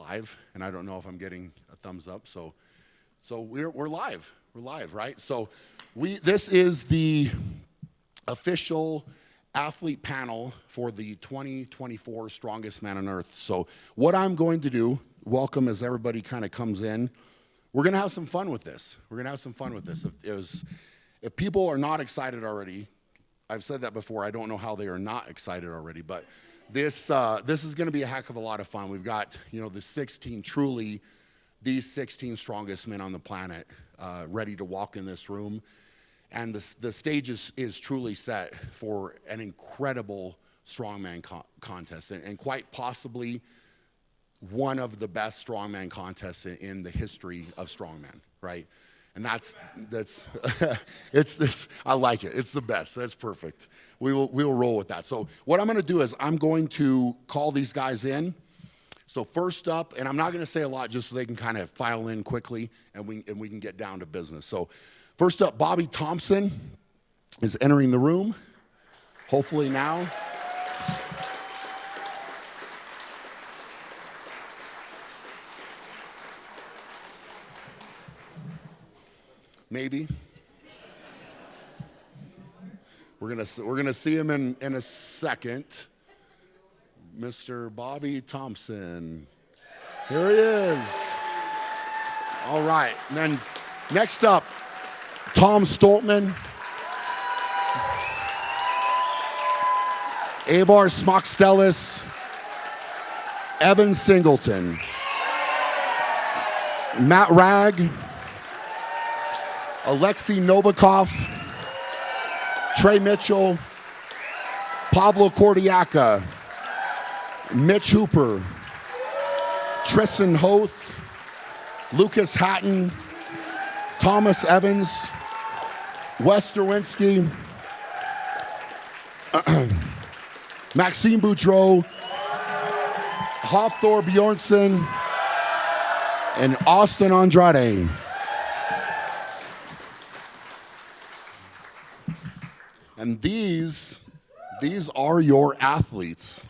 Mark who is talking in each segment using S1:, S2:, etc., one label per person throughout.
S1: live, and I don't know if I'm getting a thumbs up. So we're live. We're live, right? So this is the official athlete panel for the 2024 Strongest Man on Earth. So what I'm going to do, welcome as everybody kind of comes in. We're going to have some fun with this. If people are not excited already, I've said that before, I don't know how they are not excited already, but this is going to be a heck of a lot of fun. We've got, these 16 strongest men on the planet ready to walk in this room. And the stage is truly set for an incredible strongman contest, and quite possibly one of the best strongman contests in the history of strongman, right? And that's I like it. It's the best. That's perfect. We will roll with that. So what I'm going to do is I'm going to call these guys in. So first up, and I'm not going to say a lot just so they can kind of file in quickly and we can get down to business. So first up, Bobby Thompson is entering the room. Hopefully now. Maybe. We're gonna see him in a second. Mr. Bobby Thompson. Here he is. All right. And then next up, Tom Stoltman. Aivars Smaukstelis. Evan Singleton. Ragg. Oleksii Novikov, Trey Mitchell, Pavlo Kordiyaka, Mitch Hooper, Tristan Hoath, Lucas Hatton, Thomas Evans, Wes Derwinsky, Maxime Boudreault, Hafthor Bjornsson, and Andrade. And these are your athletes.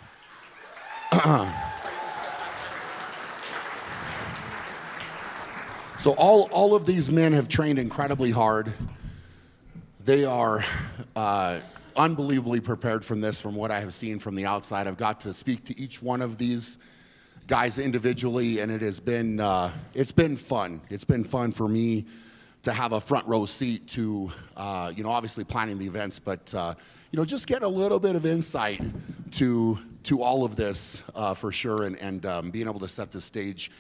S1: So all of these men have trained incredibly hard. They are unbelievably prepared from what I have seen from the outside. I've got to speak to each one of these guys individually, and it has been it's been fun. It's been fun for me to have a front row seat to, obviously planning the events, but, just get a little bit of insight to all of this for sure, and being able to set the stage.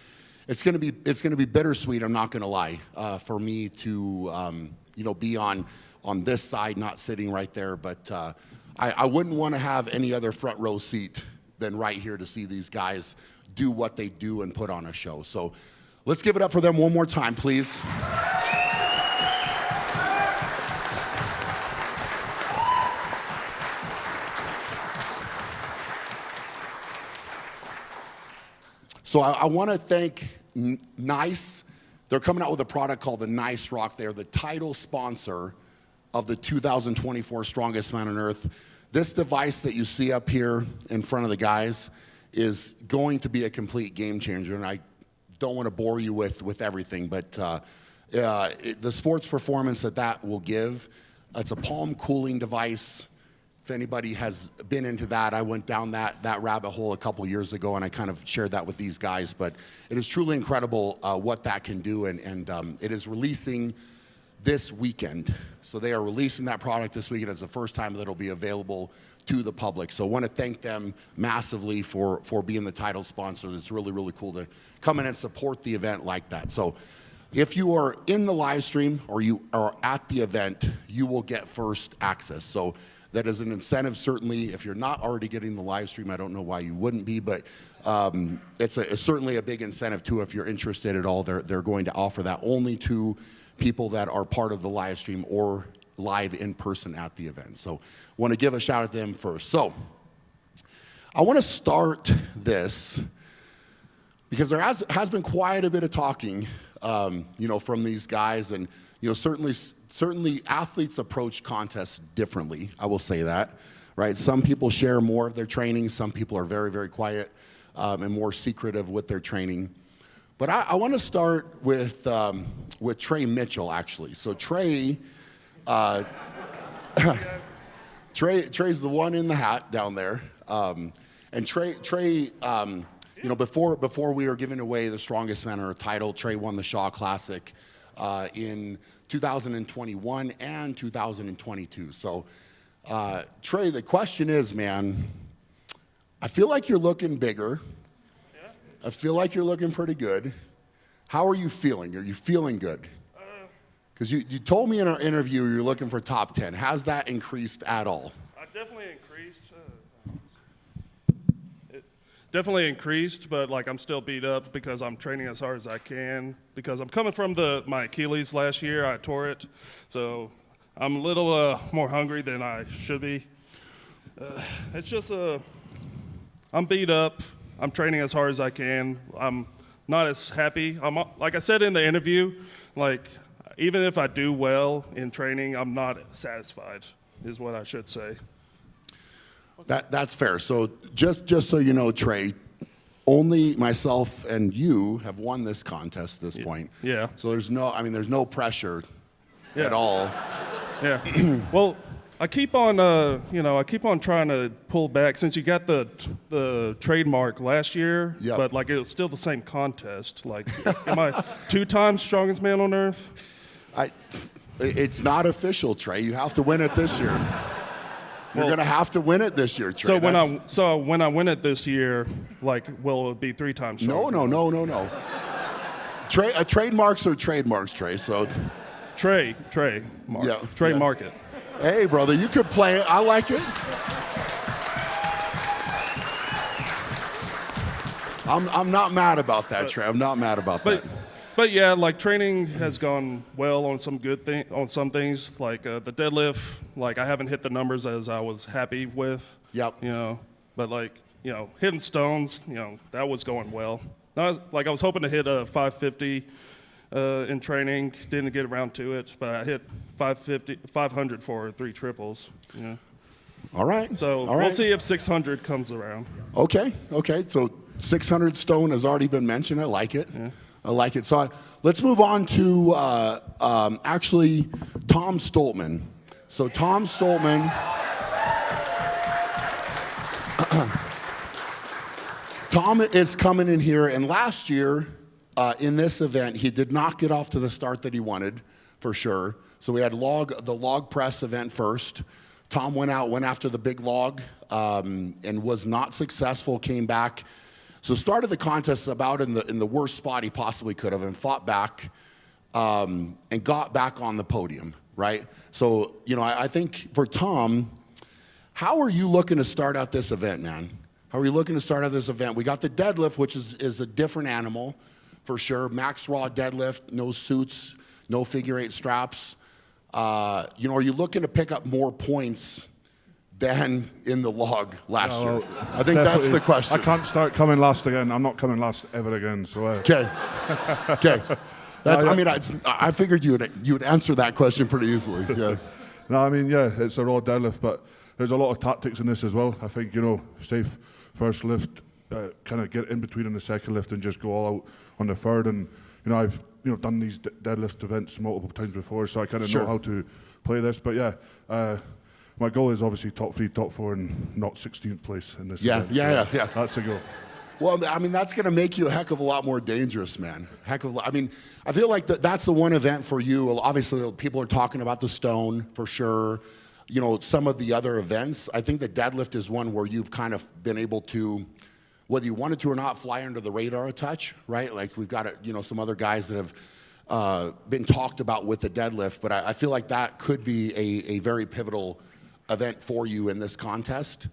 S1: It's gonna be bittersweet, I'm not gonna lie, for me to, be on this side, not sitting right there, but I wouldn't wanna have any other front row seat than right here to see these guys do what they do and put on a show. So let's give it up for them one more time, please. So I want to thank Nice. They're coming out with a product called the Nice Rock. They're the title sponsor of the 2024 Strongest Man on Earth. This device that you see up here in front of the guys is going to be a complete game changer. And I don't want to bore you with everything, but the sports performance that will give, it's a palm cooling device. If anybody has been into that, I went down that rabbit hole a couple years ago, and I kind of shared that with these guys. But it is truly incredible what that can do, and it is releasing this weekend. So they are releasing that product this weekend. It's the first time that it'll be available to the public. So I want to thank them massively for being the title sponsor. It's really, really cool to come in and support the event like that. So if you are in the live stream or you are at the event, you will get first access. So that is an incentive, certainly. If you're not already getting the live stream, I don't know why you wouldn't be, but it's certainly a big incentive too. If you're interested at all, they're going to offer that only to people that are part of the live stream or live in person at the event. So want to give a shout out to them first. So I want to start this because there has been quite a bit of talking, from these guys, and certainly athletes approach contests differently. I will say that, right? Some people share more of their training. Some people are very, very quiet. and more secretive with their training. But I want to start with Trey Mitchell, actually. So Trey, Trey's the one in the hat down there. And Trey, you know, before we were giving away the strongest man on earth title, Trey won the Shaw Classic in 2021 and 2022. So, Trey, the question is, man, I feel like you're looking bigger. Yeah. I feel like you're looking pretty good. How are you feeling? Are you feeling good? Because you told me in our interview you're looking for top 10. Has that increased at all?
S2: Definitely increased. It definitely increased, but like I'm still beat up because I'm training as hard as I can. Because I'm coming from my Achilles last year. I tore it, so I'm a little more hungry than I should be. It's just I'm beat up. I'm training as hard as I can. I'm not as happy. Like I said in the interview, like even if I do well in training, I'm not satisfied, is what I should say.
S1: That's fair. So just so you know, Trey, only myself and you have won this contest at this point.
S2: Yeah.
S1: So there's no pressure at all.
S2: Yeah. Well, I keep on trying to pull back since you got the trademark last year.
S1: Yep.
S2: But like it was still the same contest. Like, am I 2 times strongest man on earth?
S1: It's not official, Trey. You have to win it this year. You're gonna have to win it this year, Trey.
S2: So when I win it this year, like, will it be 3 times?
S1: No. Trademarks are trademarks, Trey. So.
S2: Trey.
S1: Yeah.
S2: Trademark it.
S1: Hey, brother, you could play it. I like it. I'm not mad about that, Trey. I'm not mad about that.
S2: But yeah, like training has gone well on some some things. Like the deadlift, like I haven't hit the numbers as I was happy with.
S1: Yep.
S2: You know, but like, you know, hitting stones, you know, that was going well. I was hoping to hit a 550 in training. Didn't get around to it, but I hit 500 for 3 triples. You know.
S1: All right.
S2: So we'll see if 600 comes around.
S1: Okay. So 600 stone has already been mentioned. I like it.
S2: Yeah.
S1: I like it. So let's move on to actually Tom Stoltman. So Tom Stoltman. Tom is coming in here, and last year in this event, he did not get off to the start that he wanted, for sure. So we had the log press event first. Tom went after the big log and was not successful, came back. So started the contest about in the worst spot he possibly could have and fought back and got back on the podium, right? So, you know, I think for Tom, how are you looking to start out this event, man? How are you looking to start out this event? We got the deadlift, which is a different animal for sure. Max raw deadlift, no suits, no figure 8 straps. You know, are you looking to pick up more points than in the log last year? I think that's the question.
S3: I can't start coming last again. I'm not coming last ever again. So.
S1: Okay. That's. I mean, I figured you would answer that question pretty easily. Yeah.
S3: No, I mean, yeah, it's a raw deadlift, but there's a lot of tactics in this as well. I think, you know, safe first lift, kind of get in between on the second lift and just go all out on the third. And you know, I've done these deadlift events multiple times before, so I kind of know how to play this. But yeah. My goal is obviously top 3, top 4, and not 16th place in this event.
S1: Yeah.
S3: That's the goal.
S1: Well, I mean, that's going to make you a heck of a lot more dangerous, man. I mean, I feel like that's the one event for you. Obviously, people are talking about the stone for sure. You know, some of the other events. I think the deadlift is one where you've kind of been able to, whether you wanted to or not, fly under the radar a touch, right? Like we've got, some other guys that have been talked about with the deadlift, but I feel like that could be a very pivotal event for you in this contest.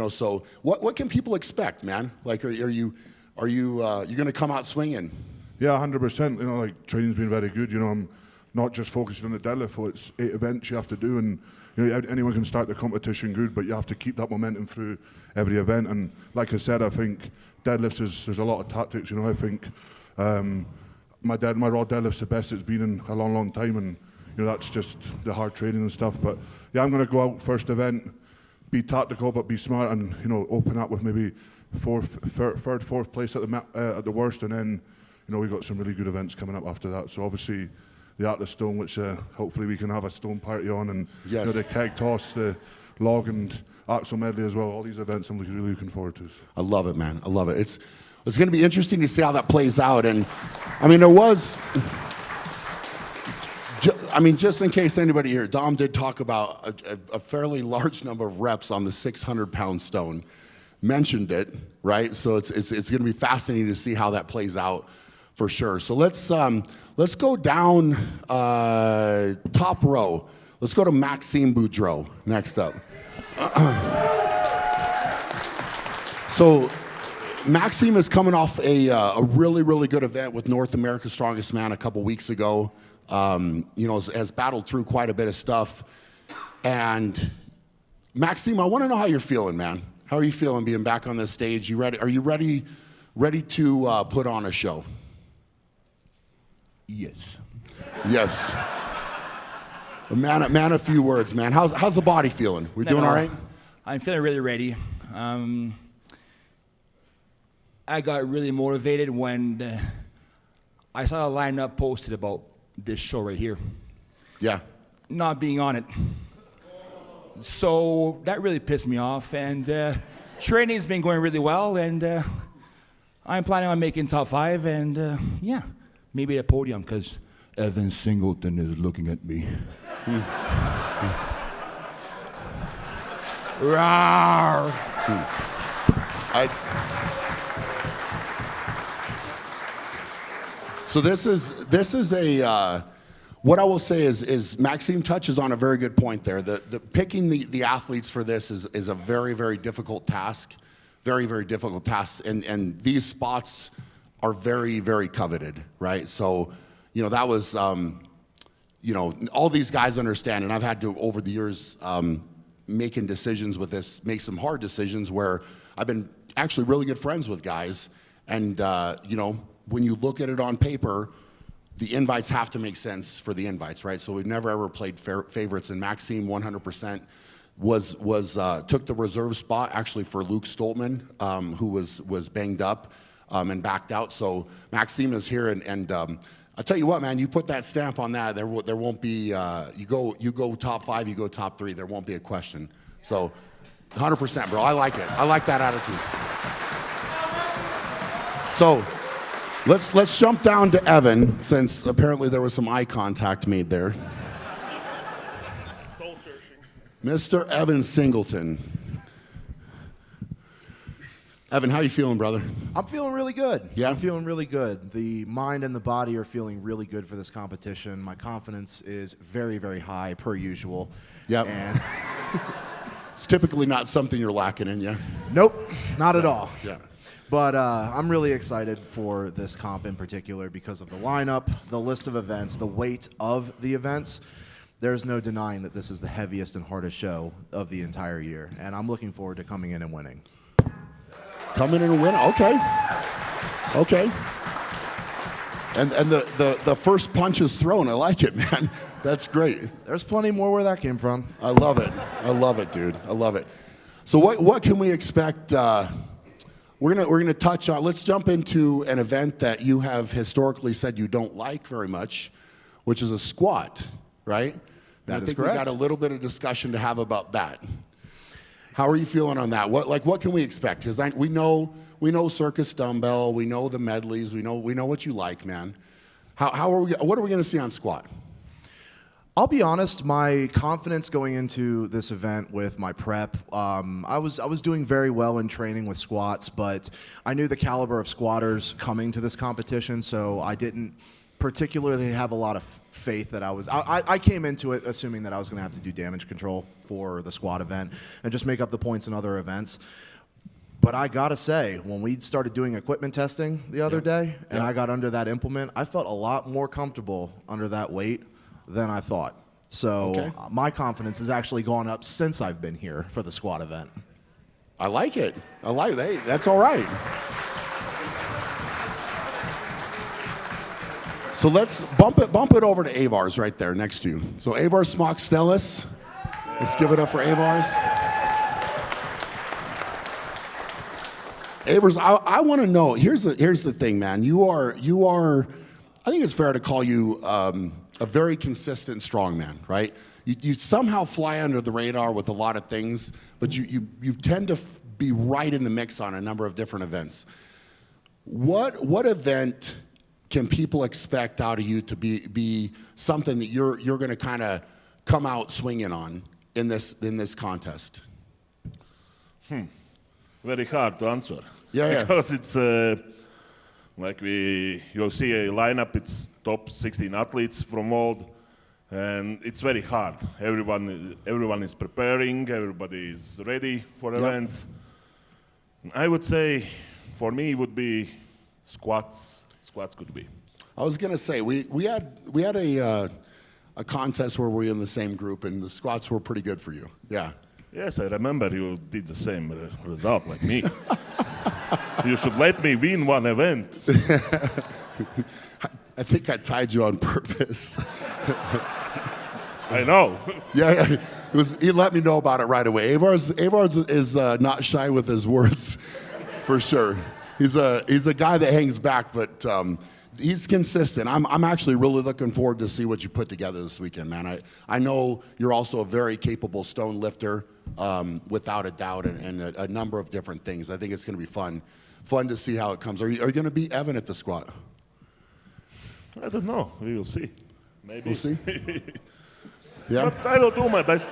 S1: So what can people expect, man? Like, are you going to come out swinging?
S3: Yeah, 100%. Like training's been very good. I'm not just focusing on the deadlift. Well, it's 8 events you have to do, and anyone can start the competition good, but you have to keep that momentum through every event. And like I said, I think deadlifts there's a lot of tactics. I think my raw deadlift's the best it's been in a long, long time, and that's just the hard training and stuff. But yeah, I'm going to go out first event, be tactical but be smart, and open up with maybe third, fourth place at the worst, and then we've got some really good events coming up after that. So obviously the Atlas Stone, which hopefully we can have a stone party on, and
S1: yes.
S3: The keg toss, the log and axle medley as well. All these events I'm really looking forward to.
S1: I love it, man. I love it. It's going to be interesting to see how that plays out. And I mean, there was, just in case anybody here, Dom did talk about a fairly large number of reps on the 600-pound stone. Mentioned it, right? So it's going to be fascinating to see how that plays out for sure. So let's go down top row. Let's go to Maxime Boudreault next up. So Maxime is coming off a really, really good event with North America's Strongest Man a couple weeks ago. Has battled through quite a bit of stuff. And Maxime, I want to know how you're feeling, man. How are you feeling being back on this stage? You ready? Are you ready to put on a show?
S4: Yes.
S1: Yes. Man, a few words, man. How's the body feeling? We doing all right?
S4: I'm feeling really ready. I got really motivated when I saw a lineup posted about this show right here.
S1: Yeah.
S4: Not being on it. So that really pissed me off, and training's been going really well, and I'm planning on making top 5, and maybe a podium, because Evan Singleton is looking at me. Rawr.
S1: So this is a what I will say is Maxime touches on a very good point there. The picking the athletes for this is a very, very difficult task, very, very difficult task, and these spots are very, very coveted, right? So that was all these guys understand, and I've had to over the years making decisions with this, make some hard decisions where I've been actually really good friends with guys, and when you look at it on paper, the invites have to make sense for the invites, right? So we've never ever played favorites, and Maxime 100% took the reserve spot actually for Luke Stoltman, who was banged up and backed out. So Maxime is here, and I'll tell you what, man, you put that stamp on that, there won't be you go top 5, you go top 3, there won't be a question. So 100%, bro. I like it. I like that attitude. So let's jump down to Evan, since apparently there was some eye contact made there.
S2: Soul searching.
S1: Mr. Evan Singleton. Evan, how you feeling, brother?
S5: I'm feeling really good.
S1: Yeah?
S5: I'm feeling really good. The mind and the body are feeling really good for this competition. My confidence is very, very high, per usual.
S1: Yep.
S5: And
S1: it's typically not something you're lacking in, yeah?
S5: nope, not at all.
S1: Yeah.
S5: But I'm really excited for this comp in particular because of the lineup, the list of events, the weight of the events. There's no denying that this is the heaviest and hardest show of the entire year, and I'm looking forward to coming in and winning.
S1: Coming in and win? Okay. Okay. And the first punch is thrown. I like it, man. That's great.
S5: There's plenty more where that came from.
S1: I love it. I love it, dude. I love it. So what can we expect? We're gonna touch on. Let's jump into an event that you have historically said you don't like very much, which is a squat, right?
S5: That
S1: I
S5: is
S1: think
S5: correct.
S1: we got a little bit of discussion to have about that. How are you feeling on that? What can we expect? Because we know circus dumbbell, we know the medleys, we know what you like, man. What are we going to see on squat?
S5: I'll be honest, my confidence going into this event with my prep, I was doing very well in training with squats, but I knew the caliber of squatters coming to this competition, so I didn't particularly have a lot of faith that I came into it assuming that I was going to have to do damage control for the squat event and just make up the points in other events. But I gotta say, when we started doing equipment testing the other day and I got under that implement, I felt a lot more comfortable under that weight than I thought. So my confidence has actually gone up since I've been here for the squat event.
S1: I like it. Hey, that's all right. So let's bump it over to Aivars right there next to you. So Aivars Smaukstelis. Let's give it up for Aivars. Aivars, I want to know. Here's the thing, man. You are. I think it's fair to call you a very consistent strongman, right? You somehow fly under the radar with a lot of things, but you tend to be right in the mix on a number of different events. What event can people expect out of you to be something that you're going to kind of come out swinging on in this contest?
S6: Very hard to answer.
S1: Yeah.
S6: Because it's like you'll see a lineup, it's top 16 athletes from world, and it's very hard. Everyone is preparing, everybody is ready for events. I would say, for me, it would be squats. Squats could be.
S1: I was gonna say we had a contest where we were in the same group, and the squats were pretty good for you. Yeah.
S6: Yes, I remember you did the same result like me. You should let me win one event.
S1: I think I tied you on purpose.
S6: I know.
S1: Yeah. He let me know about it right away. Aivars is not shy with his words, for sure. He's a guy that hangs back, but he's consistent. I'm actually really looking forward to see what you put together this weekend, man. I know you're also a very capable stone lifter, without a doubt, and a number of different things. I think it's going to be fun to see how it comes. Are you going to beat Evan at the squat?
S6: I don't know. We will see. Maybe.
S1: We'll see. Yeah.
S6: But I will do my best.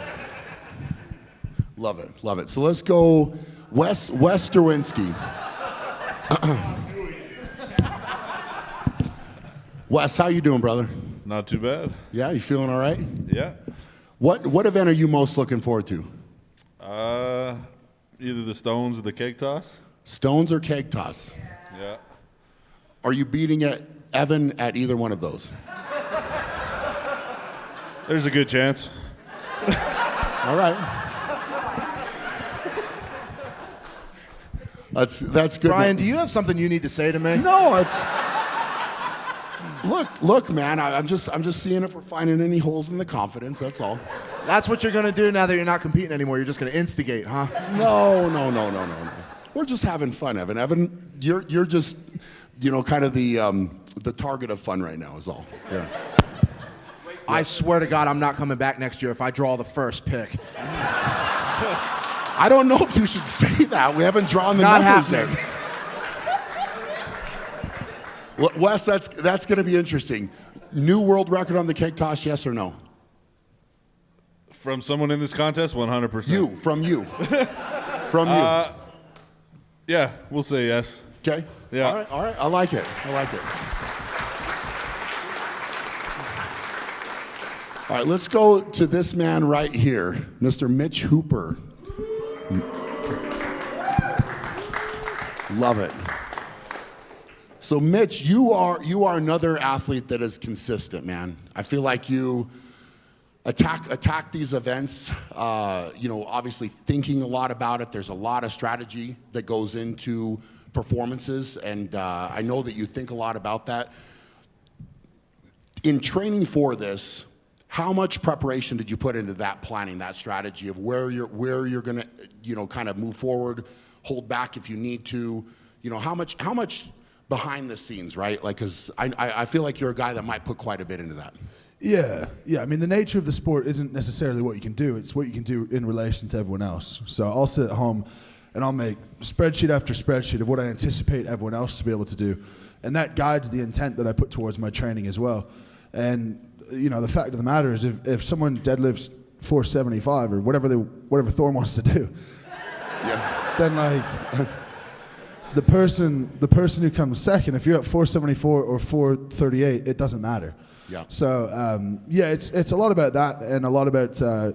S1: Love it. So let's go, Wes Derwinsky. Wes, how you doing, brother?
S7: Not too bad.
S1: Yeah, you feeling all right?
S7: Yeah.
S1: What event are you most looking forward to?
S7: Either the stones or the cake toss.
S1: Stones or cake toss?
S7: Yeah.
S1: Are you beating Evan at either one of those?
S7: There's a good chance.
S1: All right. That's good.
S5: Brian, do you have something you need to say to me?
S1: No, it's. Look, man. I'm just seeing if we're finding any holes in the confidence. That's all.
S5: That's what you're going to do now that you're not competing anymore. You're just going to instigate, huh?
S1: No. We're just having fun, Evan. Evan, you're just, kind of the target of fun right now is all. Yeah.
S5: I swear to God, I'm not coming back next year if I draw the first pick.
S1: I don't know if you should say that. We haven't drawn the
S5: Not
S1: numbers
S5: happening.
S1: yet. Wes, that's going to be interesting. New world record on the cake toss, yes or no?
S7: From someone in this contest, 100%.
S1: You. From you.
S7: Yeah, we'll say yes.
S1: Okay.
S7: Yeah.
S1: All right. I like it. All right, let's go to this man right here, Mr. Mitch Hooper. Love it. So Mitch, you are another athlete that is consistent, man. I feel like you attack these events, obviously thinking a lot about it. There's a lot of strategy that goes into performances, and I know that you think a lot about that. In training for this, how much preparation did you put into that planning, that strategy of where you're gonna, kind of move forward, hold back if you need to, how much behind the scenes, right? Like, because I feel like you're a guy that might put quite a bit into that.
S8: Yeah. I mean, the nature of the sport isn't necessarily what you can do. It's what you can do in relation to everyone else. So I'll sit at home and I'll make spreadsheet after spreadsheet of what I anticipate everyone else to be able to do. And that guides the intent that I put towards my training as well. And, the fact of the matter is if someone deadlifts 475 or whatever Thor wants to do, then the person who comes second, if you're at 474 or 438, it doesn't matter.
S1: Yeah.
S8: So it's a lot about that and a lot about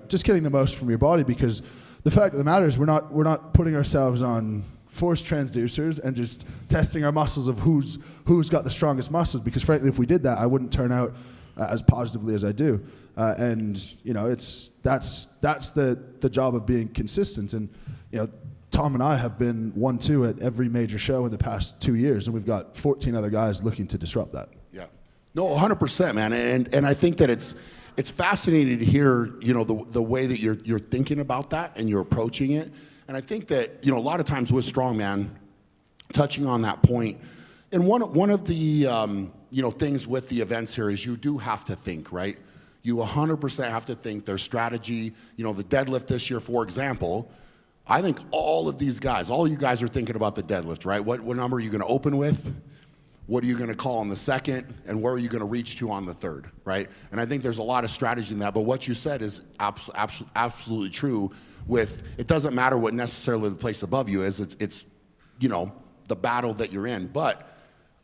S8: just getting the most from your body, because the fact of the matter is we're not putting ourselves on force transducers and just testing our muscles of who's got the strongest muscles, because frankly, if we did that, I wouldn't turn out as positively as I do. That's the job of being consistent. And Tom and I have been 1-2 at every major show in the past 2 years, and we've got 14 other guys looking to disrupt that.
S1: Yeah. No, 100%, man. And I think that it's fascinating to hear, the way that you're thinking about that and you're approaching it. And I think that, a lot of times with strongman, touching on that point, and one of the things with the events here is you do have to think, right? You 100% have to think their strategy. The deadlift this year, for example, I think all of these guys, all you guys are thinking about the deadlift, right? What number are you going to open with? What are you going to call on the second? And where are you going to reach to on the third, right? And I think there's a lot of strategy in that. But what you said is absolutely true. It doesn't matter what necessarily the place above you is. It's the battle that you're in. But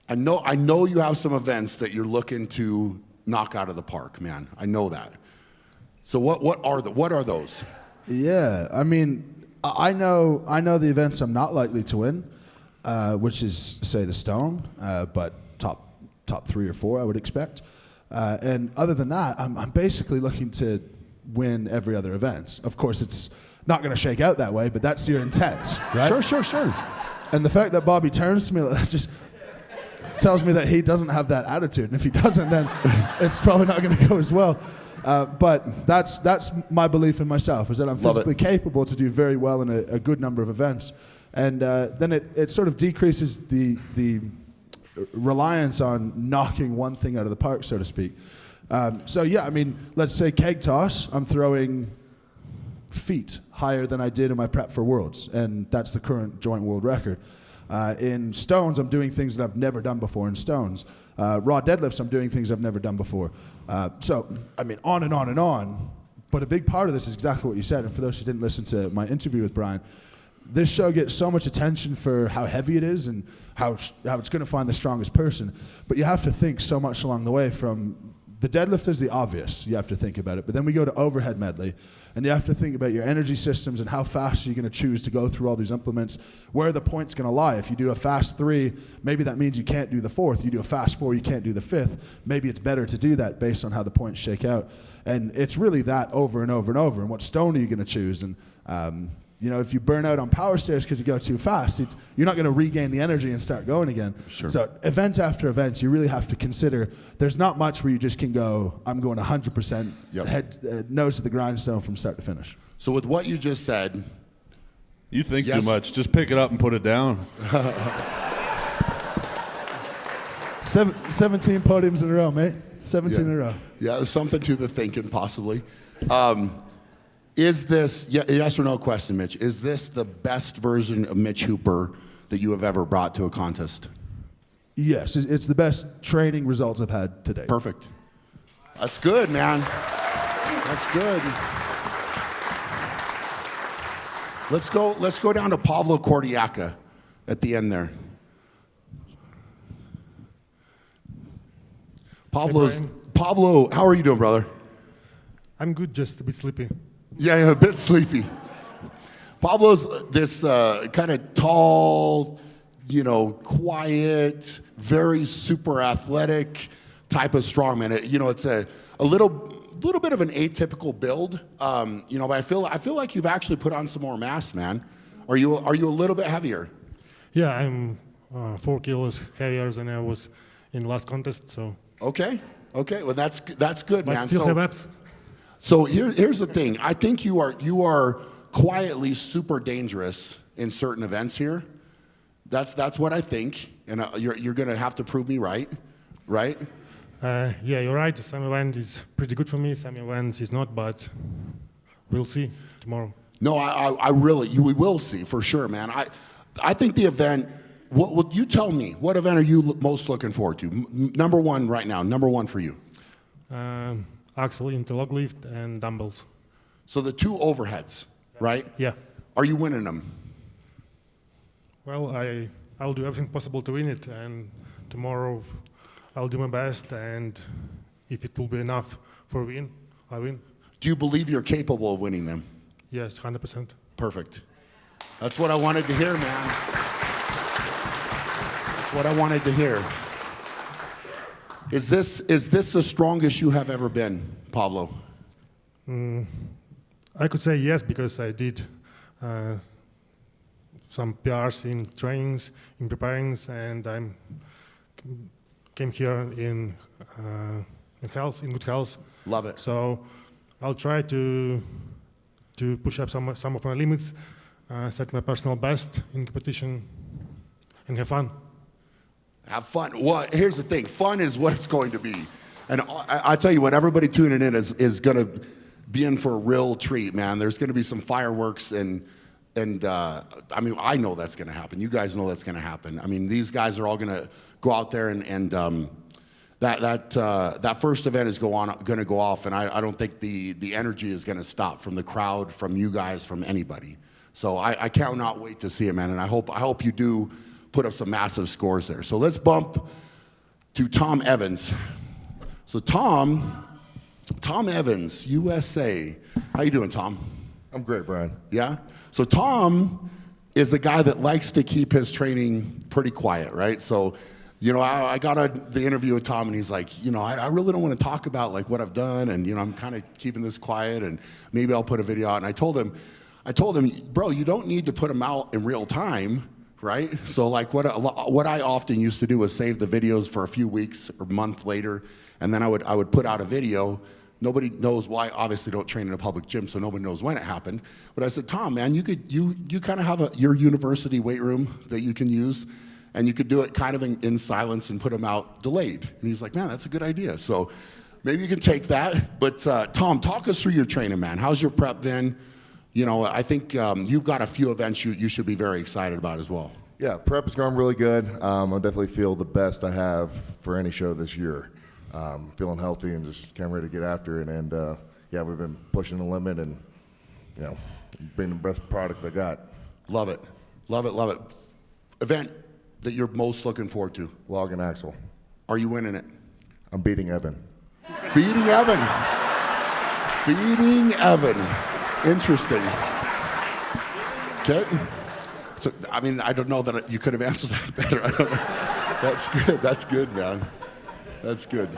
S1: I know you have some events that you're looking to knock out of the park, man. I know that. So what are those?
S8: Yeah, I mean, I know the events I'm not likely to win, which is, say, the Stone, but top 3 or 4, I would expect. And other than that, I'm basically looking to win every other event. Of course, it's not going to shake out that way, but that's your intent, right?
S1: Sure.
S8: And the fact that Bobby turns to me like that just tells me that he doesn't have that attitude. And if he doesn't, then it's probably not going to go as well. But that's my belief in myself, is that I'm physically capable to do very well in a good number of events. And then it sort of decreases the reliance on knocking one thing out of the park, so to speak. So yeah, I mean, let's say keg toss, I'm throwing feet higher than I did in my prep for Worlds, and that's the current joint world record. In stones, I'm doing things that I've never done before in stones. Raw deadlifts, I'm doing things I've never done before. So, I mean, on and on and on. But a big part of this is exactly what you said. And for those who didn't listen to my interview with Brian, this show gets so much attention for how heavy it is and how it's going to find the strongest person. But you have to think so much along the way. From the deadlift is the obvious, you have to think about it. But then we go to overhead medley, and you have to think about your energy systems and how fast you're going to choose to go through all these implements, where the point's going to lie. If you do a fast 3, maybe that means you can't do the 4th. You do a fast 4, you can't do the 5th. Maybe it's better to do that based on how the points shake out. And it's really that over and over and over. And what stone are you going to choose? And if you burn out on power stairs because you go too fast, you're not going to regain the energy and start going again.
S1: Sure.
S8: So event after event, you really have to consider there's not much where you just can go, I'm going 100% head nose to the grindstone from start to finish.
S1: So with what you just said,
S7: you think too much. Just pick it up and put it down.
S8: 17 podiums in a row, mate. 17 in a row.
S1: Yeah, there's something to the thinking, possibly. Is this, yes or no question, Mitch, is this the best version of Mitch Hooper that you have ever brought to a contest?
S8: Yes, it's the best training results I've had today.
S1: Perfect. That's good, man. That's good. Let's go down to Pavlo Kordiyaka at the end there. Pavlo, how are you doing, brother?
S9: I'm good, just a bit sleepy.
S1: Yeah, a bit sleepy. Pavlo's this kind of tall, quiet, very super athletic type of strongman. It's a little bit of an atypical build, but I feel like you've actually put on some more mass, man. Are you a little bit heavier?
S9: Yeah, I'm 4 kilos heavier than I was in the last contest. So.
S1: Okay. Well, that's good,
S9: but
S1: man.
S9: Still have abs.
S1: So here's the thing. I think you are quietly super dangerous in certain events here. That's what I think, and you're gonna have to prove me right?
S9: Yeah, you're right. Some event is pretty good for me. Some events is not, but we'll see tomorrow.
S1: No, we will see for sure, man. I think the event. What you tell me? What event are you most looking forward to? Number one right now. Number one for you.
S9: Axle into log lift and dumbbells.
S1: So the 2 overheads, right?
S9: Yeah.
S1: Are you winning them?
S9: Well, I'll do everything possible to win it, and tomorrow I'll do my best, and if it will be enough for a win, I win.
S1: Do you believe you're capable of winning them?
S9: Yes, 100%.
S1: Perfect. That's what I wanted to hear, man. That's what I wanted to hear. Is this the strongest you have ever been, Pavlo?
S9: I could say yes, because I did some PRs in trainings, in preparings, and I came here in good health.
S1: Love it.
S9: So I'll try to push up some of my limits, set my personal best in competition, and have fun.
S1: Have fun. Well, here's the thing. Fun is what it's going to be. And I tell you what, everybody tuning in is going to be in for a real treat, man. There's going to be some fireworks and I mean, I know that's going to happen. You guys know that's going to happen. I mean, these guys are all going to go out there and that first event is going to go off, and I don't think the energy is going to stop from the crowd, from you guys, from anybody. So I cannot wait to see it, man. And I hope you do put up some massive scores there. So let's bump to Tom Evans. So Tom Evans, USA. How you doing, Tom?
S10: I'm great, Brian.
S1: Yeah? So Tom is a guy that likes to keep his training pretty quiet, right? So, you know, I got the interview with Tom, and he's like, you know, I really don't want to talk about like what I've done, and you know, I'm kind of keeping this quiet, and maybe I'll put a video out. And I told him, bro, you don't need to put them out in real time, right? So like what I often used to do was save the videos for a few weeks or month later, and then I would put out a video. Nobody knows why. Obviously, don't train in a public gym, so nobody knows when it happened. But I said, Tom, man, you kind of have your university weight room that you can use, and you could do it kind of in silence and put them out delayed. And he's like, man, that's a good idea. So maybe you can take that. But Tom, talk us through your training, man. How's your prep been? You know, I think you've got a few events you should be very excited about as well.
S10: Yeah, prep has gone really good. I definitely feel the best I have for any show this year. Feeling healthy and just kind of ready to get after it. And yeah, we've been pushing the limit and, you know, being the best product I got.
S1: Love it. Love it, love it. Event that you're most looking forward to?
S10: Log and axle.
S1: Are you winning it?
S10: I'm beating Evan.
S1: Beating Evan. Beating Evan. Interesting. Okay. So, I mean, I don't know that you could have answered that better. I don't know. That's good. That's good, man. That's good.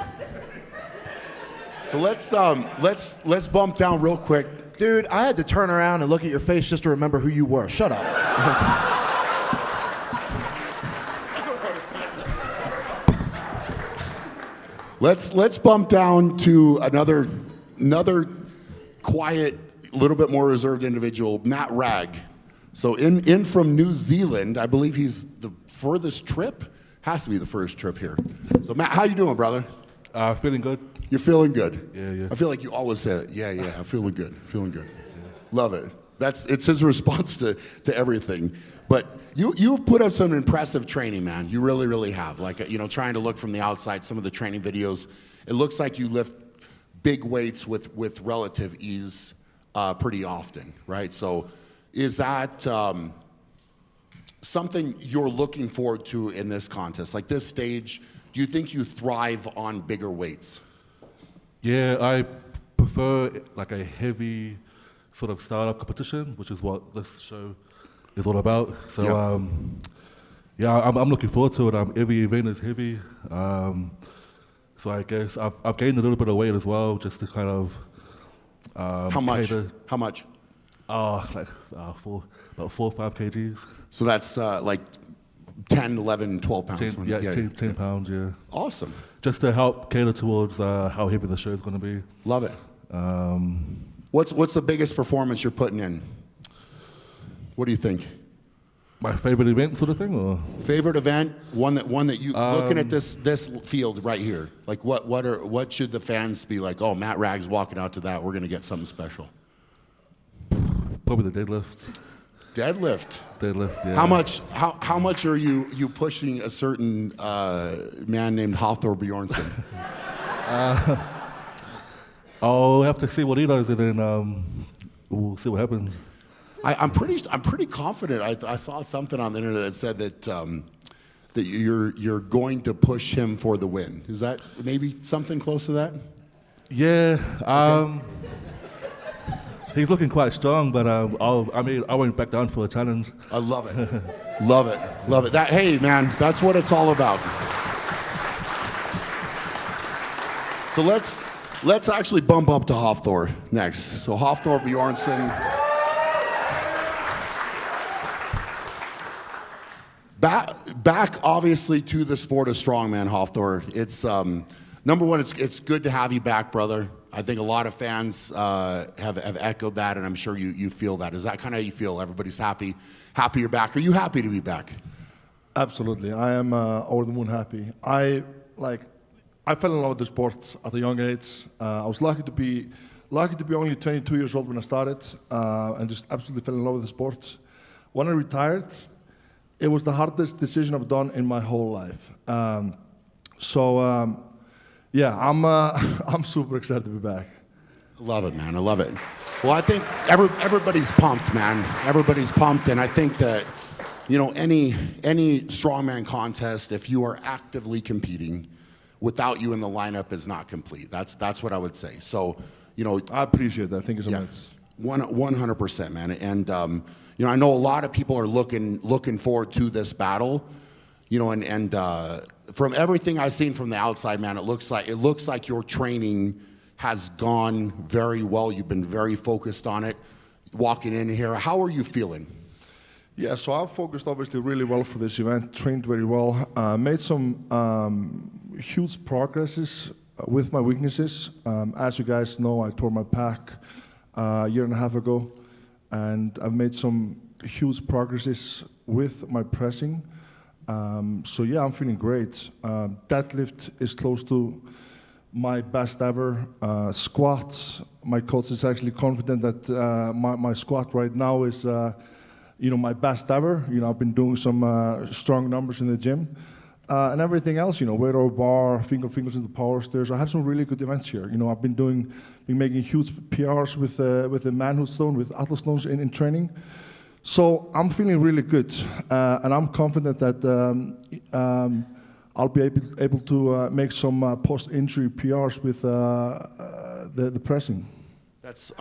S1: So let's bump down real quick.
S5: Dude, I had to turn around and look at your face just to remember who you were. Shut up.
S1: Let's bump down to another quiet, little bit more reserved individual, Matt Ragg. So in from New Zealand, I believe he's the furthest trip. Has to be the first trip here. So Matt, how you doing, brother?
S7: Feeling good.
S1: You're feeling good.
S7: Yeah.
S1: I feel like you always say it. Yeah. I'm feeling good. Feeling good. Love it. It's his response to everything. But you've put up some impressive training, man. You really, really have. Like, you know, trying to look from the outside, some of the training videos, it looks like you lift big weights with relative ease pretty often, right? So is that something you're looking forward to in this contest? Like this stage, do you think you thrive on bigger weights?
S7: Yeah, I prefer like a heavy sort of startup competition, which is what this show is all about. So yeah, I'm looking forward to it. Every event is heavy. So I guess I've gained a little bit of weight as well, just to kind of
S1: How much?
S7: cater.
S1: How much?
S7: Like about 4 or 5 kgs.
S1: So that's like 10, 11, 12 pounds.
S7: 10 pounds, yeah.
S1: Awesome.
S7: Just to help cater towards how heavy the show is going to be.
S1: Love it. What's the biggest performance you're putting in? What do you think?
S7: My favorite event sort of thing, or?
S1: Favorite event, one that you looking at this field right here. Like what should the fans be like? Oh, Matt Ragg's walking out to that. We're gonna get something special.
S7: Probably the deadlift.
S1: Deadlift.
S7: Yeah.
S1: How much are you pushing a certain man named Hafthor Bjornsson?
S7: I'll have to see what he does, and then we'll see what happens.
S1: I'm pretty confident. I saw something on the internet that said that you're going to push him for the win. Is that maybe something close to that?
S7: Yeah. He's looking quite strong, but I won't back down for a challenge.
S1: I love it. Love it. Hey, man, that's what it's all about. So let's actually bump up to Hafthor next. So Hafthor Bjornsson. Back obviously to the sport of strongman, Hafthor. It's number one, it's good to have you back, brother. I think a lot of fans have echoed that, and I'm sure you feel that. Is that kind of how you feel? Everybody's happy you're back. Are you happy to be back?
S11: Absolutely, I am over the moon happy. I fell in love with the sport at a young age. I was lucky to be only 22 years old when I started, and just absolutely fell in love with the sport. When I retired, it was the hardest decision I've done in my whole life. Yeah, I'm super excited to be back.
S1: I love it, man. I love it. Well, I think everybody's pumped, man. Everybody's pumped, and I think that, you know, any strongman contest, if you are actively competing, without you in the lineup is not complete. That's what I would say. So, you know,
S11: I appreciate that. Thank you so much.
S1: 100%, man. And you know, I know a lot of people are looking forward to this battle. You know, and from everything I've seen from the outside, man, it looks like your training has gone very well. You've been very focused on it. Walking in here, how are you feeling?
S11: Yeah, so I've focused obviously really well for this event, trained very well, made some huge progresses with my weaknesses. As you guys know, I tore my pec a year and a half ago, and I've made some huge progresses with my pressing. So yeah, I'm feeling great. Deadlift is close to my best ever. Squats, my coach is actually confident that my squat right now is you know, my best ever. You know, I've been doing some strong numbers in the gym. And everything else, you know, weight over bar, fingers into power stairs. I have some really good events here. You know, I've been making huge PRs with the manhood stone, with atlas stones in training. So I'm feeling really good, and I'm confident that I'll be able to make some post-injury PRs with the pressing.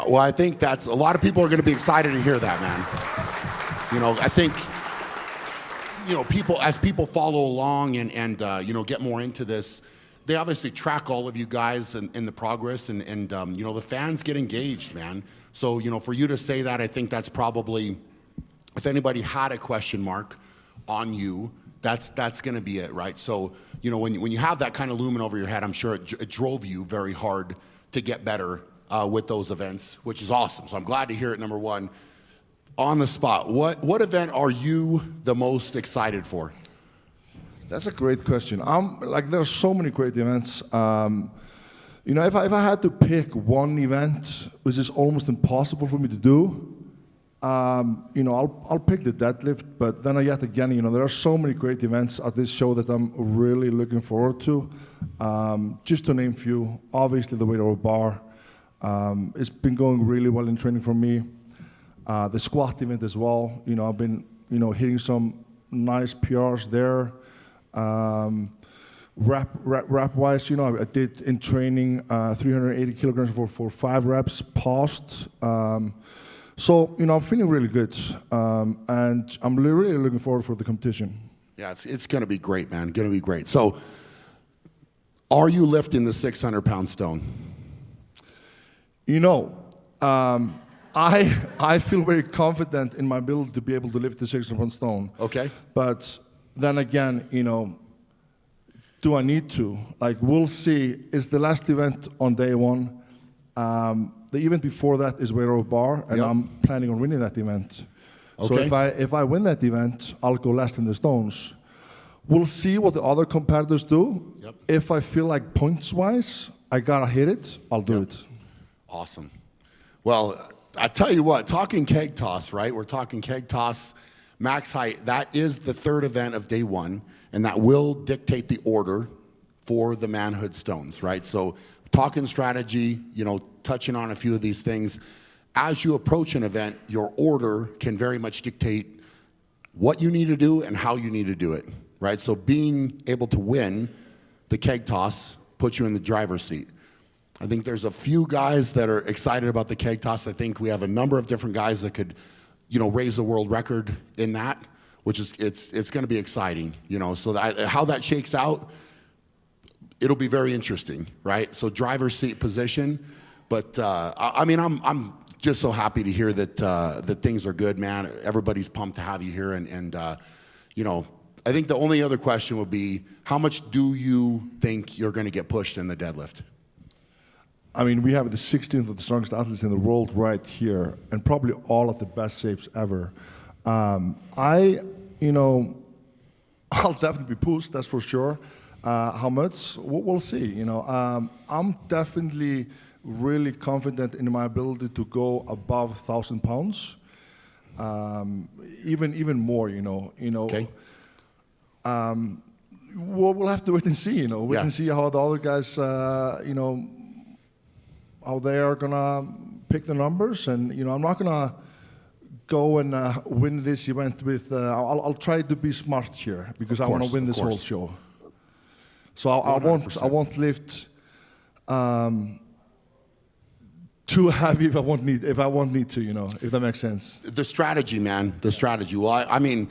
S1: Well, I think that's a lot of people are going to be excited to hear that, man. You know, I think, you know, as people follow along and you know, get more into this, they obviously track all of you guys in the progress, and you know, the fans get engaged, man. So, you know, for you to say that, I think that's probably, if anybody had a question mark on you, that's going to be it, right? So, you know, when you have that kind of looming over your head, I'm sure it drove you very hard to get better with those events, which is awesome. So I'm glad to hear it, number one. On the spot, what event are you the most excited for?
S11: That's a great question. Like, there are so many great events. You know, if I had to pick one event, which is almost impossible for me to do, you know, I'll pick the deadlift. But then yet again, you know, there are so many great events at this show that I'm really looking forward to. Just to name a few, obviously the weight over bar. It's been going really well in training for me. The squat event as well. You know, I've been, you know, hitting some nice PRs there. Rep wise, you know, I did in training 380 kilograms for 5 reps paused. So, you know, I'm feeling really good, and I'm really looking forward for the competition.
S1: Yeah, it's going to be great, man. Going to be great. So, are you lifting the 600-pound stone?
S11: You know, I feel very confident in my ability to be able to lift the 600-pound stone. Okay. But then again, you know, do I need to? Like, we'll see. It's the last event on day one. The event before that is weight over bar, and I'm planning on winning that event. Okay. So if I win that event, I'll go last in the stones. We'll see what the other competitors do. Yep. If I feel like points-wise, I gotta hit it, I'll do it.
S1: Awesome. Well, I tell you what, talking keg toss, right? We're talking keg toss, max height. That is the third event of day one, and that will dictate the order for the manhood stones, right? So talking strategy, you know, touching on a few of these things. As you approach an event, your order can very much dictate what you need to do and how you need to do it, right? So being able to win the keg toss puts you in the driver's seat. I think there's a few guys that are excited about the keg toss. I think we have a number of different guys that could, you know, raise the world record in that, which is, it's going to be exciting, you know. So how that shakes out, it'll be very interesting, right? So driver's seat position. But I mean, I'm just so happy to hear that things are good, man. Everybody's pumped to have you here, and you know, I think the only other question would be, how much do you think you're going to get pushed in the deadlift?
S11: I mean, we have the 16th of the strongest athletes in the world right here, and probably all of the best shapes ever. You know, I'll definitely be pushed, that's for sure. How much? We'll see. You know, I'm definitely really confident in my ability to go above 1,000 pounds. Even more. You know.
S1: Okay.
S11: We'll have to wait and see. You know, wait and see how the other guys, how they are gonna pick the numbers, and I'm not gonna go and win this event with. I'll try to be smart here because I want to win this whole show. So I won't lift too heavy if I won't need to. If that makes sense.
S1: The strategy, man. The strategy. Well, I mean,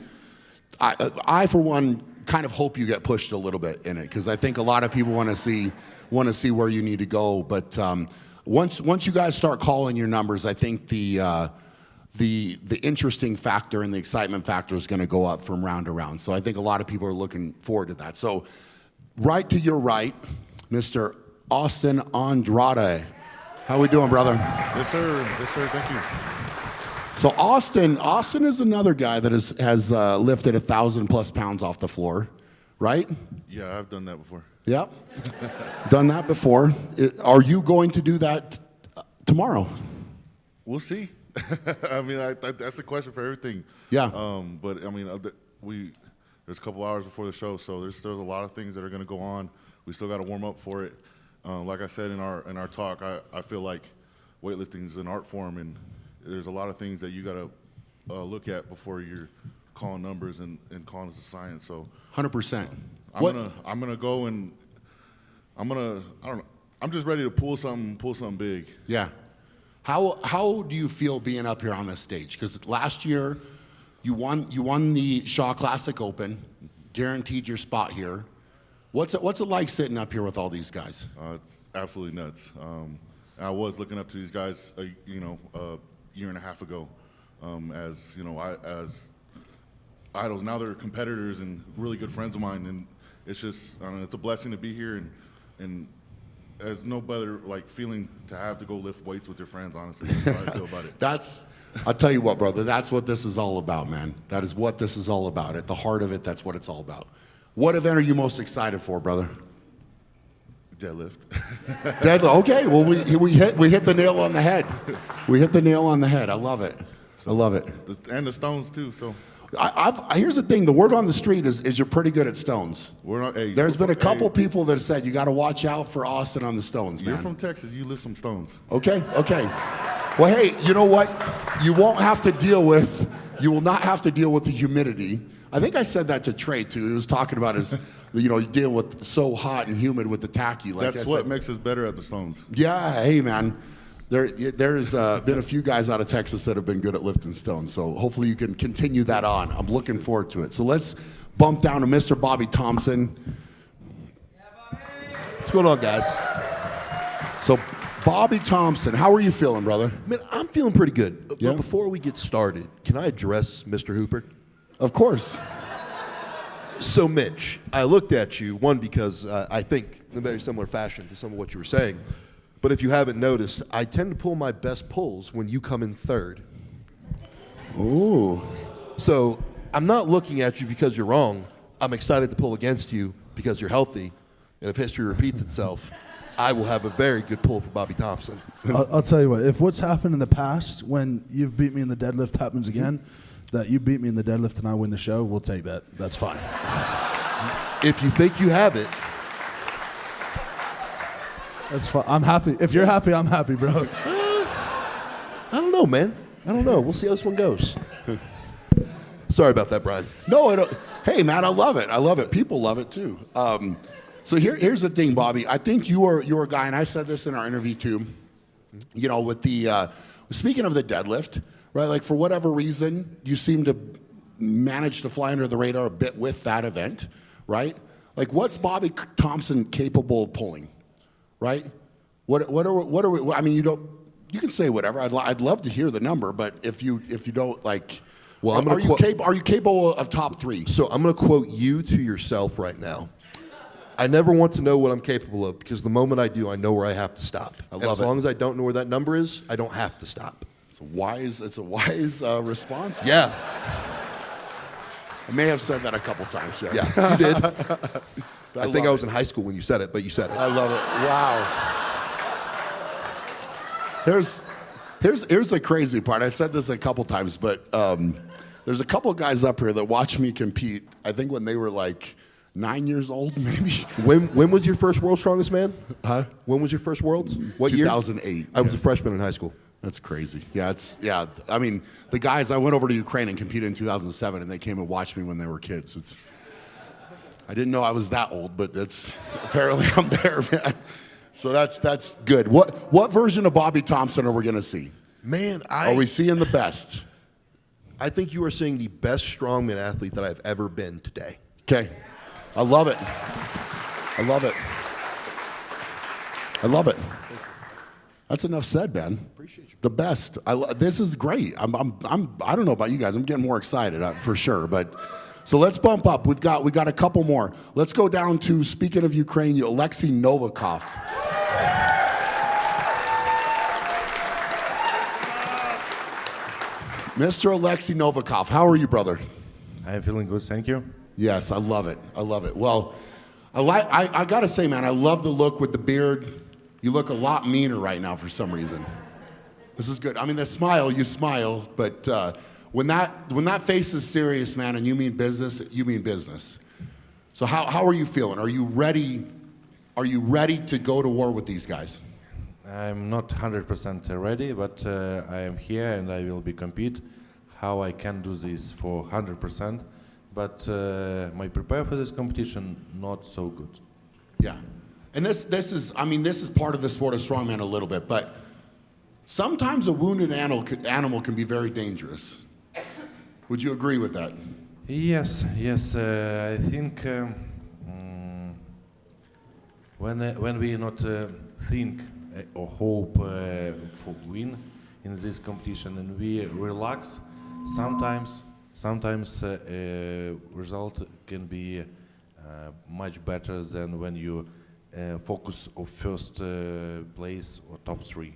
S1: I for one kind of hope you get pushed a little bit in it because I think a lot of people want to see where you need to go. But once you guys start calling your numbers, I think the interesting factor and the excitement factor is going to go up from round to round. So I think a lot of people are looking forward to that. So right to your right, Mr. Austin Andrade. How we doing, brother?
S12: Yes, sir. Yes, sir. Thank you.
S1: So Austin is another guy that has lifted 1,000+ pounds off the floor, right?
S12: Yeah, I've done that before.
S1: Yep, done that before. Are you going to do that tomorrow?
S12: We'll see. I mean, that's the question for everything.
S1: Yeah.
S12: But I mean, there's a couple hours before the show, so there's a lot of things that are going to go on. We still got to warm up for it. Like I said in our talk, I feel like weightlifting is an art form, and there's a lot of things that you got to look at before you're calling numbers and calling this a science. So
S1: 100%.
S12: I'm gonna go and I don't know. I'm just ready to pull something big.
S1: Yeah. How do you feel being up here on this stage? Because last year you won the Shaw Classic Open, guaranteed your spot here. What's it like sitting up here with all these guys?
S12: It's absolutely nuts. I was looking up to these guys, a year and a half ago, as as idols. Now they're competitors and really good friends of mine, and it's just it's a blessing to be here, and there's no better feeling to have to go lift weights with your friends. Honestly, that's how I feel about it.
S1: I'll tell you what, brother. That's what this is all about, man. That is what this is all about. At the heart of it, that's what it's all about. What event are you most excited for, brother?
S12: Deadlift.
S1: Deadlift. Okay. Well, we hit the nail on the head. We hit the nail on the head. I love it. I love it.
S12: And the stones too. So.
S1: Here's the thing. The word on the street is you're pretty good at stones. There's been a couple people that have said you got to watch out for Austin on the stones, man.
S12: You're from Texas. You lift some stones.
S1: Okay. Well, hey, you know what? You will not have to deal with the humidity. I think I said that to Trey too. He was talking about his, dealing with so hot and humid with the tacky.
S12: That's what makes us better at the stones.
S1: Yeah. Hey, man. There's been a few guys out of Texas that have been good at lifting stones, so hopefully you can continue that on. I'm looking forward to it. So let's bump down to Mr. Bobby Thompson.
S13: What's going on, guys?
S1: So, Bobby Thompson, how are you feeling, brother?
S13: Man, I'm feeling pretty good.
S1: Yeah?
S13: But before we get started, can I address Mr. Hooper?
S1: Of course.
S13: So, Mitch, I looked at you, one, because I think in a very similar fashion to some of what you were saying. But if you haven't noticed, I tend to pull my best pulls when you come in third.
S1: Ooh.
S13: So I'm not looking at you because you're wrong. I'm excited to pull against you because you're healthy. And if history repeats itself, I will have a very good pull for Bobby Thompson.
S8: I'll tell you what, if what's happened in the past when you've beat me in the deadlift happens again, that you beat me in the deadlift and I win the show, we'll take that. That's fine.
S13: If you think you have it,
S8: that's fine. I'm happy. If you're happy, I'm happy, bro.
S13: I don't know, man. I don't know. We'll see how this one goes. Sorry about that, Brian.
S1: No, hey, man, I love it. I love it. People love it, too. So here's the thing, Bobby. I think you are a guy, and I said this in our interview, too, with the speaking of the deadlift, right, like for whatever reason, you seem to manage to fly under the radar a bit with that event, right? Like, what's Bobby Thompson capable of pulling? Right? What are we? I mean, you can say whatever. I'd love to hear the number, but if you don't like, well, are you capable of top 3?
S13: So I'm going to quote you to yourself right now. I never want to know what I'm capable of because the moment I do, I know where I have to stop.
S1: I love it.
S13: As long as I don't know where that number is, I don't have to stop.
S1: It's a wise response.
S13: Yeah.
S1: I may have said that a couple times. Yeah,
S13: Yeah, you did. I think I was
S1: love
S13: in high school when you said it, but you said it.
S1: I love it. Wow. Here's the crazy part. I said this a couple times, but there's a couple guys up here that watched me compete. I think when they were like 9 years old, maybe.
S13: When was your first World's Strongest Man?
S1: Huh?
S13: When was your first Worlds? What year?
S1: 2008.
S13: I was a freshman in high school.
S1: That's crazy. Yeah. I mean, the guys. I went over to Ukraine and competed in 2007, and they came and watched me when they were kids. I didn't know I was that old, but apparently I'm there, man. So that's good. What version of Bobby Thompson are we gonna see?
S13: Man,
S1: Are we seeing the best?
S13: I think you are seeing the best strongman athlete that I've ever been today.
S1: Okay. I love it. That's enough said, man. Appreciate you. The best. This is great. I don't know about you guys. I'm getting more excited for sure. But so let's bump up. We got a couple more. Let's go down to, speaking of Ukraine, Oleksii Novikov. Mr. Oleksii Novikov, how are you, brother?
S14: I'm feeling good, thank you.
S1: Yes, I love it. Well, I gotta say, man, I love the look with the beard. You look a lot meaner right now for some reason. This is good. I mean, you smile, but when that face is serious, man, and you mean business, you mean business. So how are you feeling? Are you ready? Are you ready to go to war with these guys?
S14: I'm not 100% ready, but I am here and I will be compete. How I can do this for 100%, but my prepare for this competition not so good.
S1: Yeah, and this is part of the sport of strongman a little bit, but sometimes a wounded animal can be very dangerous. Would you agree with that?
S14: Yes. I think when we not think or hope for win in this competition and we relax, sometimes result can be much better than when you focus on first place or top 3.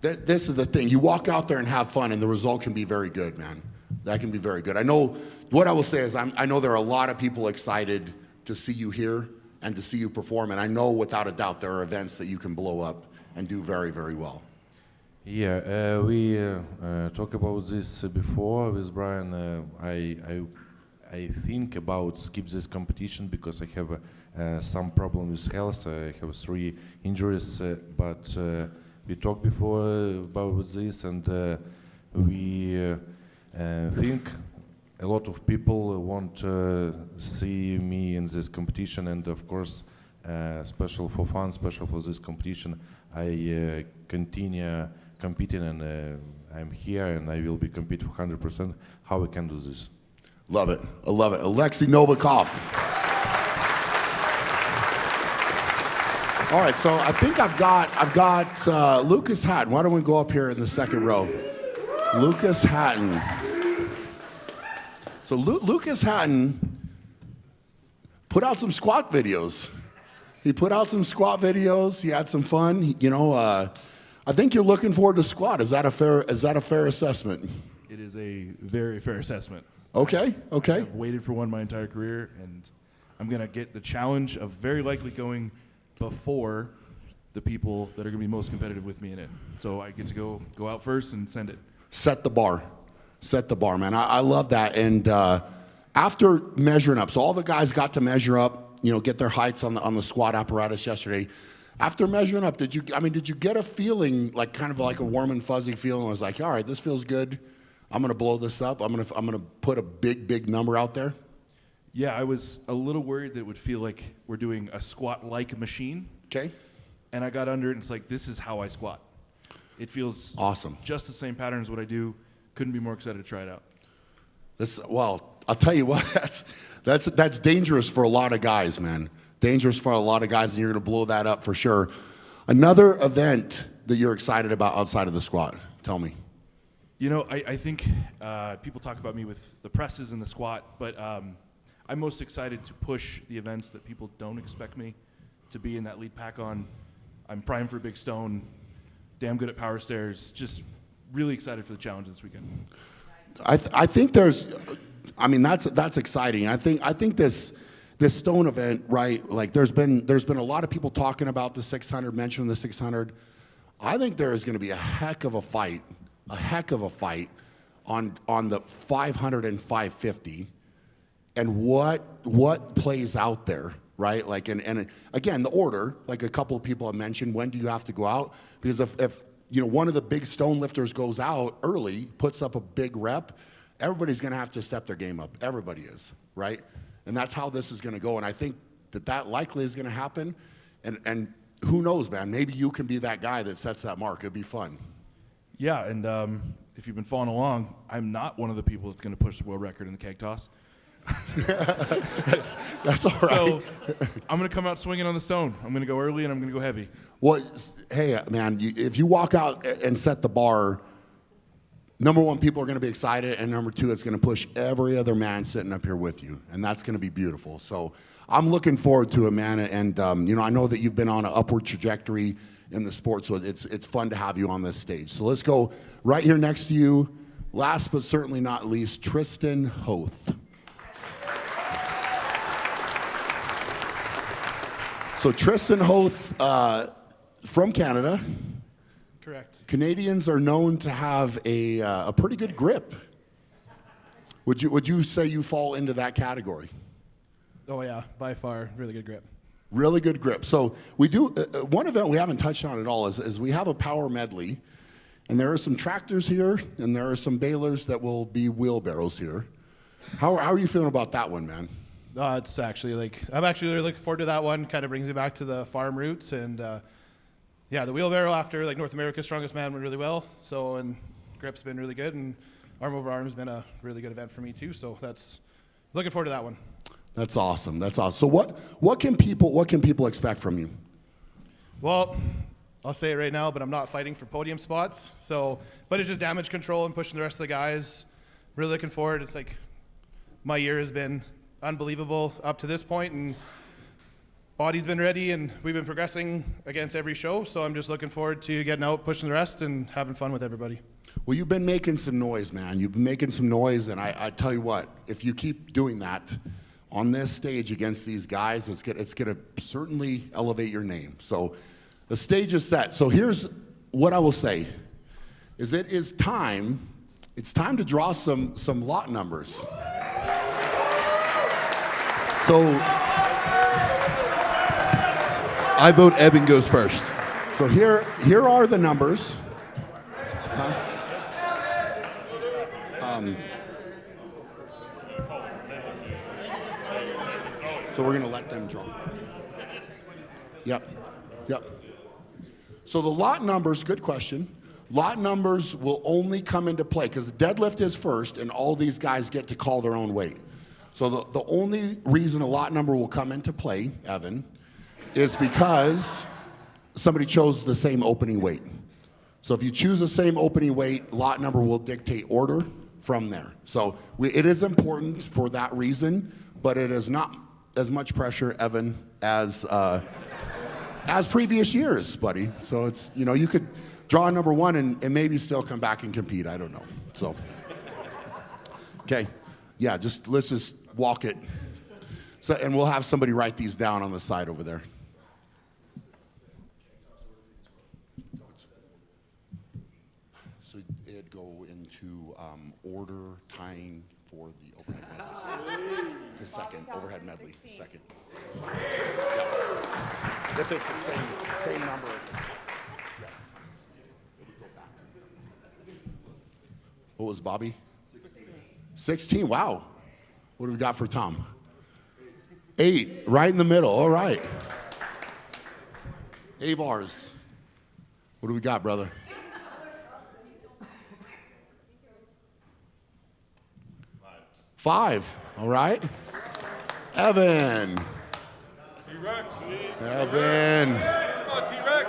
S1: This is the thing. You walk out there and have fun, and the result can be very good, man. That can be very good. I know what I will say is I know there are a lot of people excited to see you here and to see you perform, and I know without a doubt there are events that you can blow up and do very, very well.
S14: Yeah, we talked about this before with Brian. I think about skip this competition because I have some problem with health. I have 3 injuries, but we talked before about this, and we think a lot of people want to see me in this competition, and of course, special for fun, special for this competition, I continue competing, and I'm here, and I will be competing for 100%. How we can do this?
S1: Love it. I love it. Oleksii Novikov. All right, so I think I've got Lucas Hatton. Why don't we go up here in the second row? Lucas Hatton. So Lucas Hatton put out some squat videos. He put out some squat videos. He had some fun. I think you're looking forward to squat. Is that a fair assessment?
S15: It is a very fair assessment.
S1: Okay.
S15: I've waited for one my entire career, and I'm going to get the challenge of very likely going before the people that are going to be most competitive with me in it. So I get to go out first and send it.
S1: Set the bar, man. I love that. And after measuring up, so all the guys got to measure up, get their heights on the squat apparatus yesterday. After measuring up, did you get a feeling like kind of like a warm and fuzzy feeling? It was like, all right, this feels good. I'm gonna blow this up. I'm gonna put a big number out there.
S15: Yeah, I was a little worried that it would feel like we're doing a squat-like machine.
S1: Okay.
S15: And I got under it, and it's like, this is how I squat. It feels
S1: awesome.
S15: Just the same pattern as what I do. Couldn't be more excited to try it out.
S1: Well, I'll tell you what, that's dangerous for a lot of guys, man. Dangerous for a lot of guys, and you're gonna blow that up for sure. Another event that you're excited about outside of the squat, tell me.
S15: I think people talk about me with the presses and the squat, but I'm most excited to push the events that people don't expect me to be in that lead pack on. I'm primed for a big stone, damn good at power stairs, just really excited for the challenge this weekend.
S1: I think there's, I mean, that's exciting. I think this stone event, right? Like there's been a lot of people talking about the 600, mentioning the 600. I think there is going to be a heck of a fight on the 500 and 550, and what plays out there, right? Like and again, the order, like a couple of people have mentioned, when do you have to go out? Because if you know one of the big stone lifters goes out early, puts up a big rep, everybody's going to have to step their game up. Everybody is, right? And that's how this is going to go. And I think that likely is going to happen. And who knows, man? Maybe you can be that guy that sets that mark. It'd be fun.
S15: Yeah, and if you've been following along, I'm not one of the people that's going to push the world record in the keg toss.
S1: That's all right.
S15: So I'm going to come out swinging on the stone. I'm going to go early and I'm going to go heavy.
S1: Well, hey, man, if you walk out and set the bar, number one, people are going to be excited, and number two, it's going to push every other man sitting up here with you, and that's going to be beautiful. So I'm looking forward to it, man, and you know, I know that you've been on an upward trajectory in the sport, so it's fun to have you on this stage. So let's go right here next to you, last but certainly not least, Tristan Hoath. So Tristan Hoath from Canada.
S16: Correct.
S1: Canadians are known to have a pretty good grip. Would you say you fall into that category?
S16: Oh yeah, by far, really good grip.
S1: Really good grip. So we do one event we haven't touched on at all is we have a power medley, and there are some tractors here, and there are some balers that will be wheelbarrows here. How are you feeling about that one, man?
S16: It's actually I'm actually really looking forward to that one. Kind of brings me back to the farm roots, and yeah, the wheelbarrow after North America's Strongest Man went really well. So and grip's been really good, and arm over arm's been a really good event for me too. So that's looking forward to that one.
S1: That's awesome. That's awesome. So what can people expect from you?
S16: Well, I'll say it right now, but I'm not fighting for podium spots. So, but it's just damage control and pushing the rest of the guys. Really looking forward. It's like my year has been unbelievable up to this point, and body's been ready, and we've been progressing against every show. So I'm just looking forward to getting out, pushing the rest, and having fun with everybody.
S1: Well, you've been making some noise, man. You've been making some noise, and I tell you what, if you keep doing that on this stage against these guys, it's gonna certainly elevate your name. So the stage is set. So here's what I will say, is it's time to draw some lot numbers.
S13: So I vote Evan goes first.
S1: So here are the numbers. So we're going to let them draw. Yep. So the lot numbers, good question. Lot numbers will only come into play because the deadlift is first, and all these guys get to call their own weight. So the only reason a lot number will come into play, Evan, is because somebody chose the same opening weight. So if you choose the same opening weight, lot number will dictate order from there. So it is important for that reason, but it is not as much pressure, Evan, as previous years, buddy. So it's, you know, you could draw number one and maybe still come back and compete. I don't know. So, okay. Yeah, let's just walk it. So, and we'll have somebody write these down on the side over there. So it'd go into order tying for the overhead medley. The second overhead medley. Second. Yep. If it's the same number. Yes. It would go back. What was Bobby? 16. Wow. What do we got for Tom? 8. Right in the middle. All right. Aivars. What do we got, brother? 5. All right. Evan.
S17: T-Rex.
S1: Evan.
S17: Come on, T-Rex.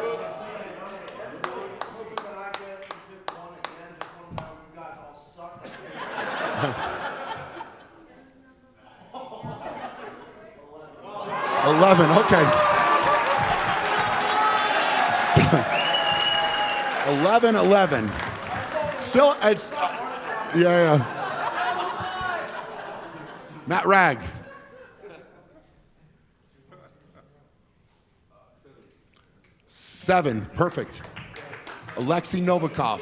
S1: Okay. 11. Still, it's yeah. Matt Ragg. 7, perfect. Oleksii Novikov.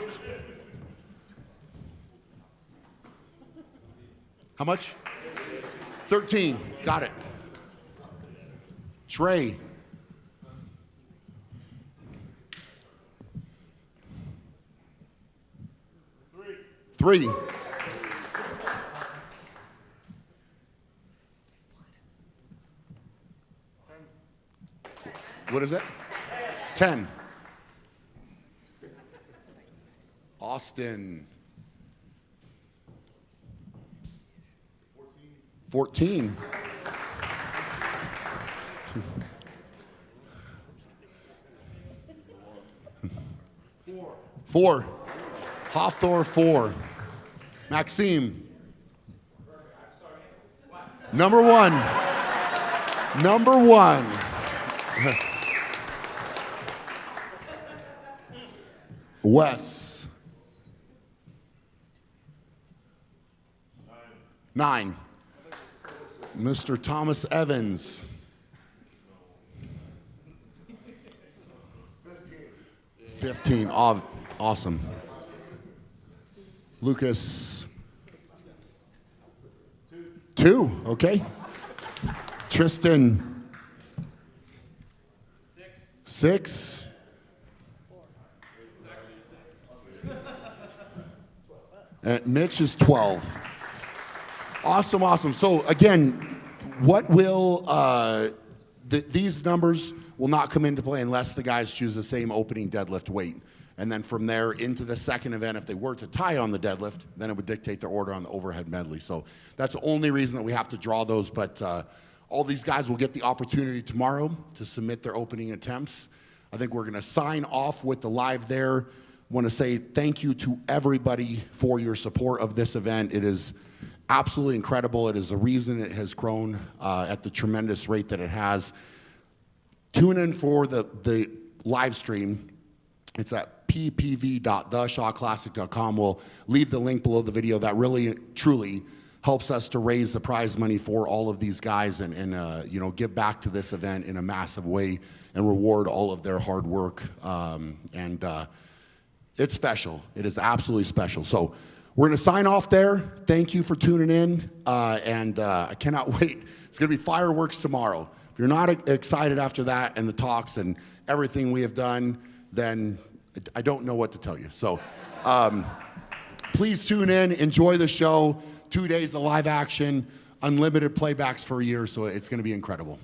S1: How much? 13, got it. Trey. 3. What is it? 10. Austin. 14. 4. Hafthor 4. Maxime. Number 1. Number 1. Wes. 9. Mr. Thomas Evans. 15. Awesome. Lucas. 2. Okay. Tristan. 6. And Mitch is 12. Awesome, awesome. So again, what will these numbers will not come into play unless the guys choose the same opening deadlift weight. And then from there into the second event, if they were to tie on the deadlift, then it would dictate their order on the overhead medley. So that's the only reason that we have to draw those. But all these guys will get the opportunity tomorrow to submit their opening attempts. I think we're going to sign off with the live there. Want to say thank you to everybody for your support of this event. It is absolutely incredible. It is the reason it has grown at the tremendous rate that it has. Tune in for the live stream. It's at ppv.theshawclassic.com. We'll leave the link below the video. That really, truly helps us to raise the prize money for all of these guys and you know, give back to this event in a massive way and reward all of their hard work. It's special. It is absolutely special. So we're going to sign off there. Thank you for tuning in, I cannot wait. It's going to be fireworks tomorrow. If you're not excited after that and the talks and everything we have done, then I don't know what to tell you. So please tune in, enjoy the show. 2 days of live action, unlimited playbacks for a year, so it's going to be incredible.